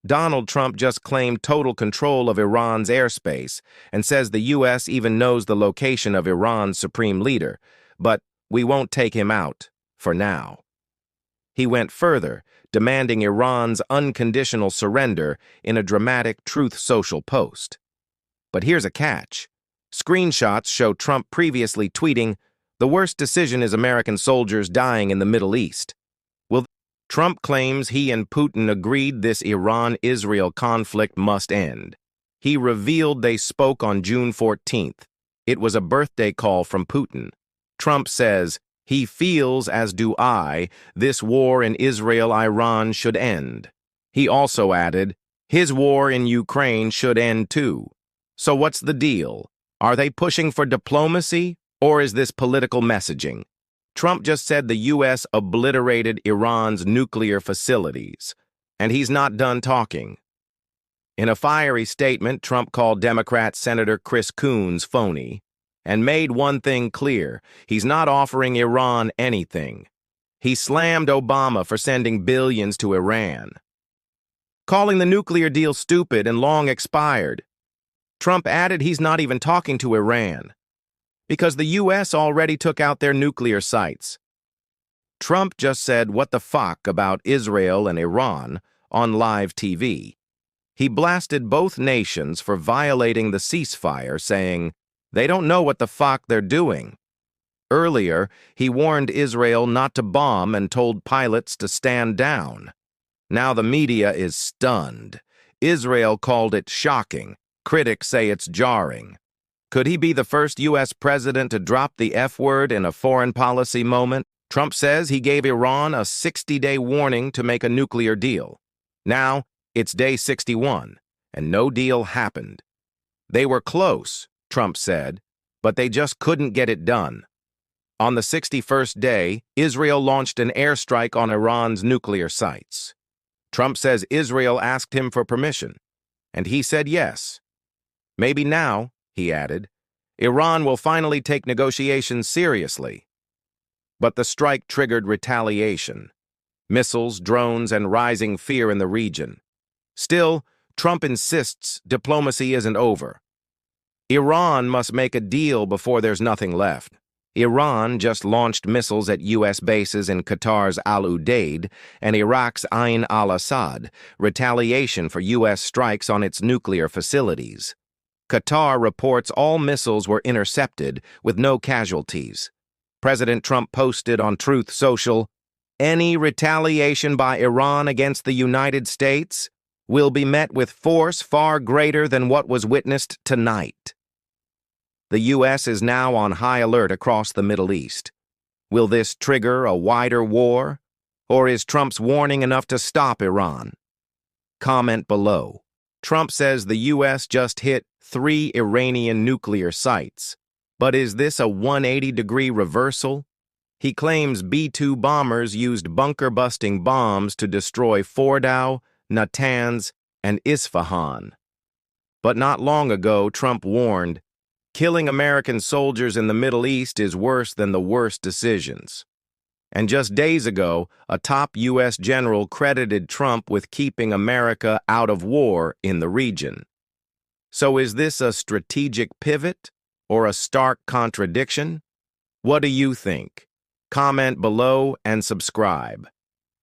Donald Trump just claimed total control of Iran's airspace and says the U.S. even knows the location of Iran's supreme leader, but we won't take him out, for now. He went further, demanding Iran's unconditional surrender in a dramatic Truth Social post. But here's a catch. Screenshots show Trump previously tweeting, "The worst decision is American soldiers dying in the Middle East." Well, Trump claims he and Putin agreed this Iran-Israel conflict must end. He revealed they spoke on June 14th. It was a birthday call from Putin. Trump says, "He feels, as do I, this war in Israel-Iran should end." He also added, "His war in Ukraine should end too." So what's the deal? Are they pushing for diplomacy, or is this political messaging? Trump just said the U.S. obliterated Iran's nuclear facilities, and he's not done talking. In a fiery statement, Trump called Democrat Senator Chris Coons phony and made one thing clear: he's not offering Iran anything. He slammed Obama for sending billions to Iran, calling the nuclear deal stupid and long expired. Trump added he's not even talking to Iran, because the U.S. already took out their nuclear sites. Trump just said what the fuck about Israel and Iran on live TV. He blasted both nations for violating the ceasefire, saying they don't know what the fuck they're doing. Earlier, he warned Israel not to bomb and told pilots to stand down. Now the media is stunned. Israel called it shocking. Critics say it's jarring. Could he be the first U.S. president to drop the F-word in a foreign policy moment? Trump says he gave Iran a 60-day warning to make a nuclear deal. Now, it's day 61, and no deal happened. They were close, Trump said, but they just couldn't get it done. On the 61st day, Israel launched an airstrike on Iran's nuclear sites. Trump says Israel asked him for permission, and he said yes. Maybe now, he added, Iran will finally take negotiations seriously. But the strike triggered retaliation, missiles, drones, and rising fear in the region. Still, Trump insists diplomacy isn't over. Iran must make a deal before there's nothing left. Iran just launched missiles at U.S. bases in Qatar's Al Udeid and Iraq's Ain al-Assad, retaliation for U.S. strikes on its nuclear facilities. Qatar reports all missiles were intercepted with no casualties. President Trump posted on Truth Social, "Any retaliation by Iran against the United States will be met with force far greater than what was witnessed tonight." The U.S. is now on high alert across the Middle East. Will this trigger a wider war, or is Trump's warning enough to stop Iran? Comment below. Trump says the U.S. just hit 3 Iranian nuclear sites. But is this a 180-degree reversal? He claims B-2 bombers used bunker-busting bombs to destroy Fordow, Natanz, and Isfahan. But not long ago, Trump warned, killing American soldiers in the Middle East is worse than the worst decisions. And just days ago, a top U.S. general credited Trump with keeping America out of war in the region. So is this a strategic pivot or a stark contradiction? What do you think? Comment below and subscribe.